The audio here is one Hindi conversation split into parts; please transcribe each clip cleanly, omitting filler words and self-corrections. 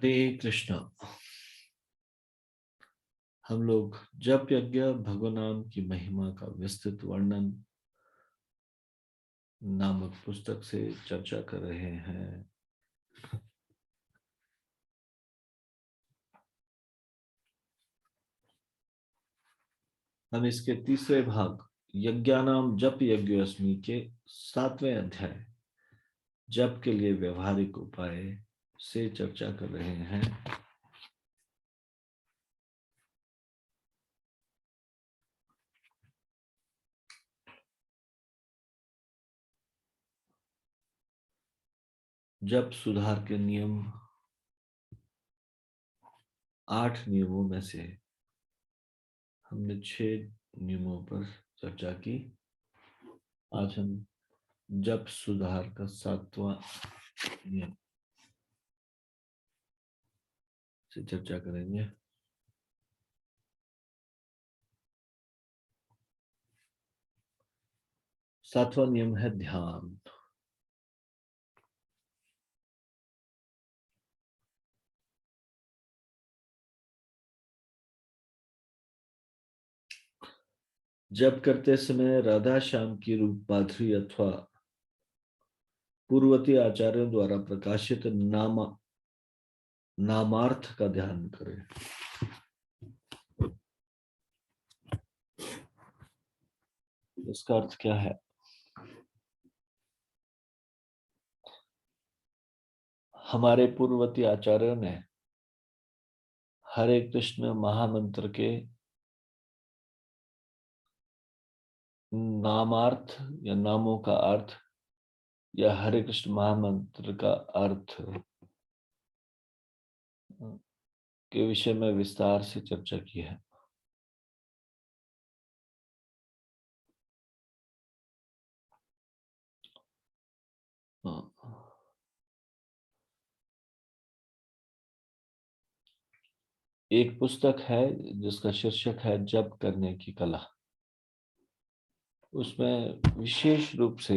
हरे कृष्णा। हम लोग जप यज्ञ भगवान की महिमा का विस्तृत वर्णन नामक पुस्तक से चर्चा कर रहे हैं। हम इसके तीसरे भाग यज्ञानाम जप यज्ञोस्मि के 7वें अध्याय जप के लिए व्यवहारिक उपाय से चर्चा कर रहे हैं। जप सुधार के नियम 8 नियमों में से हमने 6 नियमों पर चर्चा की। आज हम जप सुधार का 7वां नियम से चर्चा करेंगे। 7वां नियम है ध्यान। जप करते समय राधा श्याम की रूप माधुरी अथवा पूर्वती आचार्यों द्वारा प्रकाशित नामार्थ का ध्यान करें। इसका अर्थ क्या है? हमारे पूर्वती आचार्यों ने हरे कृष्ण महामंत्र के नामार्थ या नामों का अर्थ या हरे कृष्ण महामंत्र का अर्थ के विषय में विस्तार से चर्चा की है। एक पुस्तक है जिसका शीर्षक है जप करने की कला। उसमें विशेष रूप से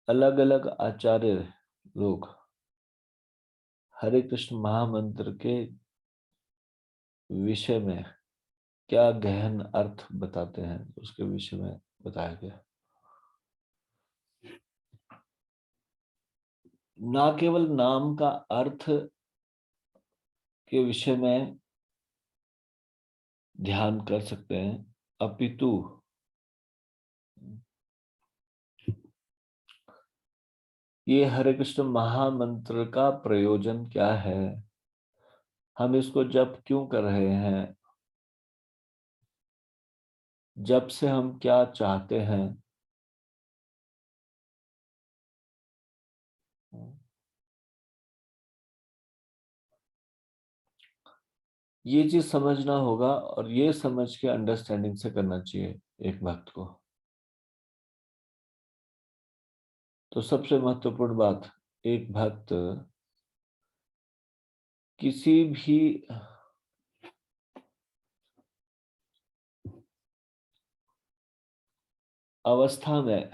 अलग अलग आचार्य लोग हरे कृष्ण महामंत्र के विषय में क्या गहन अर्थ बताते हैं उसके विषय में बताया गया। ना केवल नाम का अर्थ के विषय में ध्यान कर सकते हैं, अपितु ये हरे कृष्ण महामंत्र का प्रयोजन क्या है, हम इसको जप क्यों कर रहे हैं, जप से हम क्या चाहते हैं, ये चीज समझना होगा और ये समझ के अंडरस्टैंडिंग से करना चाहिए एक भक्त को। तो सबसे महत्वपूर्ण बात, एक भक्त किसी भी अवस्था में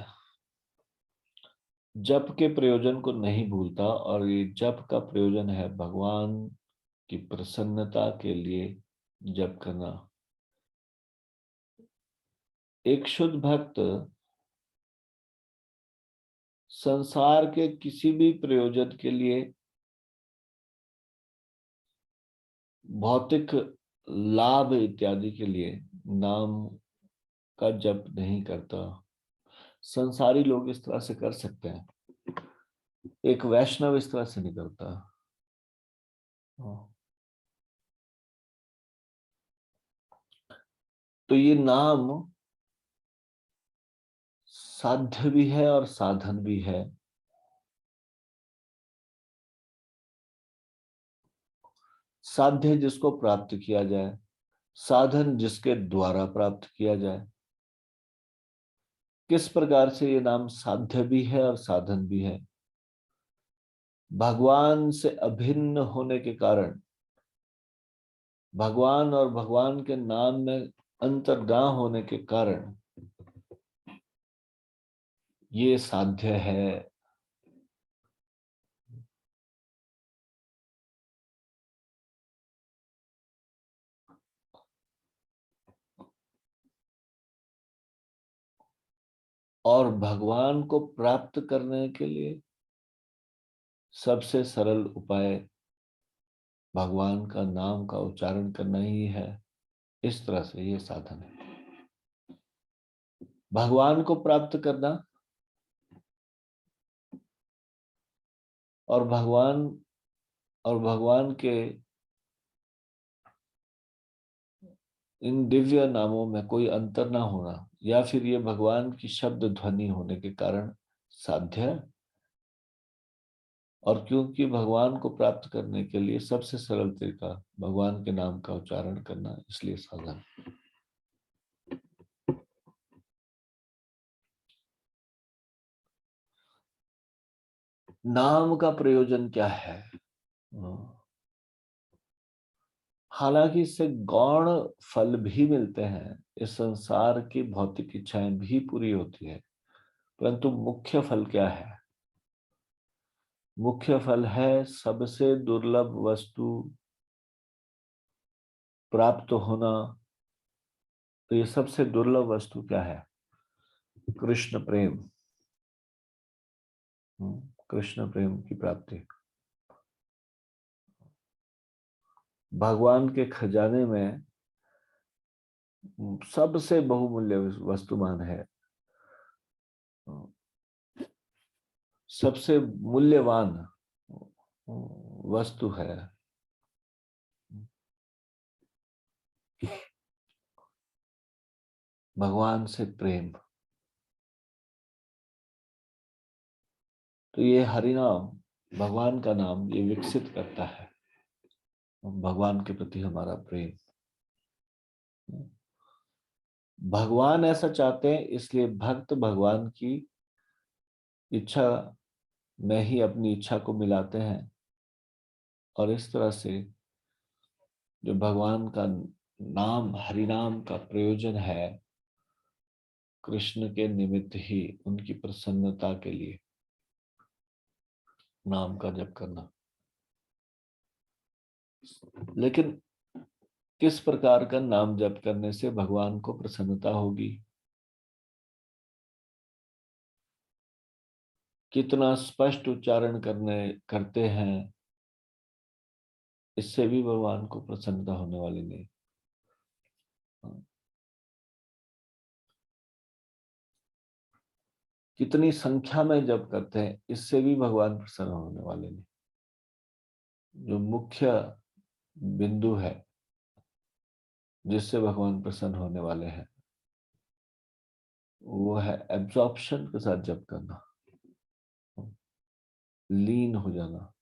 जप के प्रयोजन को नहीं भूलता, और ये जप का प्रयोजन है भगवान की प्रसन्नता के लिए जप करना। एक शुद्ध भक्त संसार के किसी भी प्रयोजन के लिए भौतिक लाभ इत्यादि के लिए नाम का जप नहीं करता। संसारी लोग इस तरह से कर सकते हैं, एक वैष्णव इस तरह से नहीं करता। तो ये नाम साध्य भी है और साधन भी है। साध्य जिसको प्राप्त किया जाए, साधन जिसके द्वारा प्राप्त किया जाए। किस प्रकार से ये नाम साध्य भी है और साधन भी है? भगवान से अभिन्न होने के कारण, भगवान और भगवान के नाम में अंतर्गाह होने के कारण ये साध्य है। और भगवान को प्राप्त करने के लिए सबसे सरल उपाय भगवान का नाम का उच्चारण करना ही है। इस तरह से ये साधन है भगवान को प्राप्त करना। और भगवान के इन दिव्य नामों में कोई अंतर ना होना, या फिर ये भगवान की शब्द ध्वनि होने के कारण साध्य। और क्योंकि भगवान को प्राप्त करने के लिए सबसे सरल तरीका भगवान के नाम का उच्चारण करना, इसलिए साधन। नाम का प्रयोजन क्या है? हालांकि इससे गौण फल भी मिलते हैं, इस संसार की भौतिक इच्छाएं भी पूरी होती है, परंतु मुख्य फल क्या है? मुख्य फल है सबसे दुर्लभ वस्तु प्राप्त होना। तो ये सबसे दुर्लभ वस्तु क्या है? कृष्ण प्रेम। कृष्ण प्रेम की प्राप्ति। भगवान के खजाने में सबसे बहुमूल्य वस्तुमान है, सबसे मूल्यवान वस्तु है भगवान से प्रेम। तो ये हरिनाम, भगवान का नाम, ये विकसित करता है भगवान के प्रति हमारा प्रेम। भगवान ऐसा चाहते हैं, इसलिए भक्त भगवान की इच्छा में ही अपनी इच्छा को मिलाते हैं। और इस तरह से जो भगवान का नाम, हरिनाम का प्रयोजन है कृष्ण के निमित्त ही, उनकी प्रसन्नता के लिए नाम का जप करना। लेकिन किस प्रकार का नाम जप करने से भगवान को प्रसन्नता होगी? कितना स्पष्ट उच्चारण करते हैं, इससे भी भगवान को प्रसन्नता होने वाली नहीं। कितनी संख्या में जप करते हैं, इससे भी भगवान प्रसन्न होने वाले नहीं। जो मुख्य बिंदु है जिससे भगवान प्रसन्न होने वाले हैं, वो है एब्जॉर्प्शन के साथ जप करना, लीन हो जाना।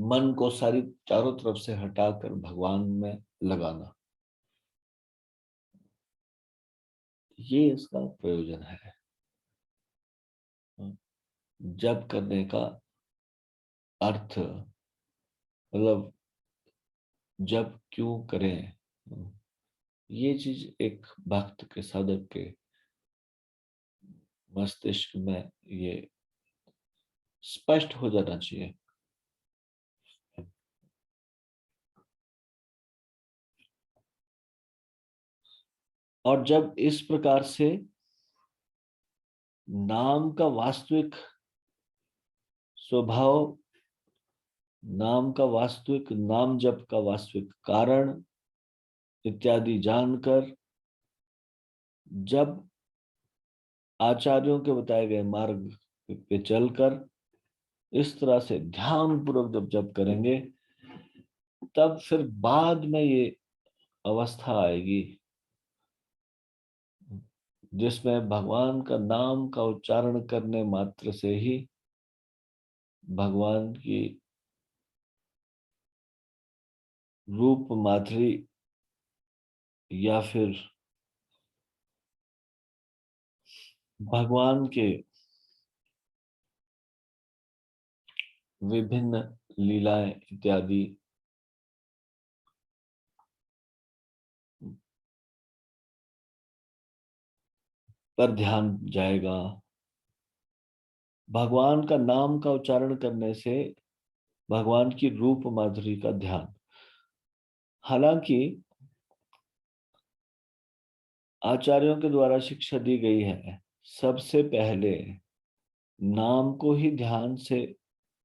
मन को सारी चारों तरफ से हटाकर भगवान में लगाना, ये इसका प्रयोजन है। जप करने का अर्थ, मतलब जप क्यों करें, ये चीज एक भक्त के, साधक के मस्तिष्क में ये स्पष्ट हो जाना चाहिए। और जब इस प्रकार से नाम का वास्तविक स्वभाव, नाम का वास्तविक, नाम जप का वास्तविक कारण इत्यादि जानकर, जब आचार्यों के बताए गए मार्ग पे चलकर इस तरह से ध्यान पूर्वक जब जप करेंगे, तब फिर बाद में ये अवस्था आएगी जिसमें भगवान का नाम का उच्चारण करने मात्र से ही भगवान की रूप माधुरी या फिर भगवान के विभिन्न लीलाएं इत्यादि पर ध्यान जाएगा। भगवान का नाम का उच्चारण करने से भगवान की रूप माधुरी का ध्यान। हालांकि आचार्यों के द्वारा शिक्षा दी गई है, सबसे पहले नाम को ही ध्यान से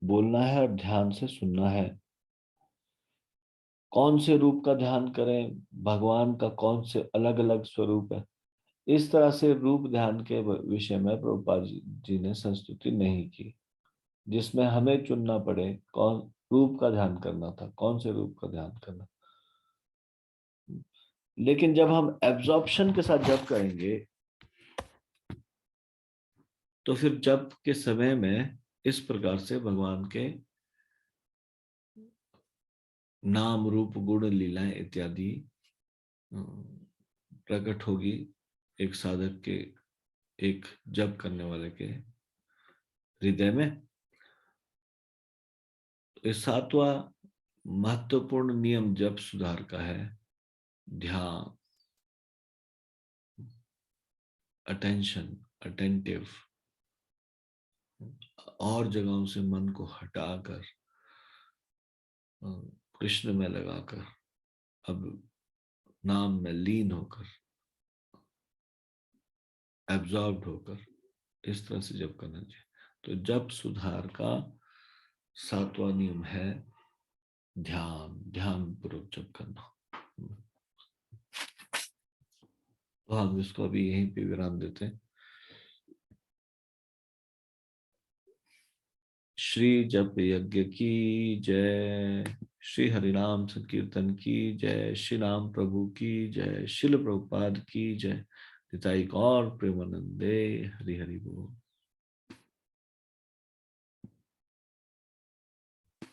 बोलना है और ध्यान से सुनना है। कौन से रूप का ध्यान करें, भगवान का कौन से अलग अलग स्वरूप है, इस तरह से रूप ध्यान के विषय में प्रभुपाद जी ने संस्तुति नहीं की, जिसमें हमें चुनना पड़े कौन रूप का ध्यान करना था, कौन से रूप का ध्यान करना। लेकिन जब हम एब्जॉर्प्शन के साथ जप करेंगे तो फिर जप के समय में इस प्रकार से भगवान के नाम रूप गुण लीलाएं इत्यादि प्रकट होगी एक साधक के, एक जप करने वाले के हृदय में। तो सातवां महत्वपूर्ण नियम जप सुधार का है ध्यान, अटेंशन, अटेंटिव, और जगहों से मन को हटाकर कृष्ण में लगाकर अब नाम में लीन होकर, एब्जॉर्ब होकर, इस तरह से जप करना चाहिए। तो जप सुधार का सातवां नियम है ध्यान, ध्यान पूर्वक जप करना। तो हम इसको अभी यहीं पे विराम देते हैं। श्री जप यज्ञ की जय, श्री हरिनाम संकीर्तन की जय, श्री राम प्रभु की जय, शिल प्रभुपाद की जय, निताई गौर प्रेमानंदे, हरि हरि बोल।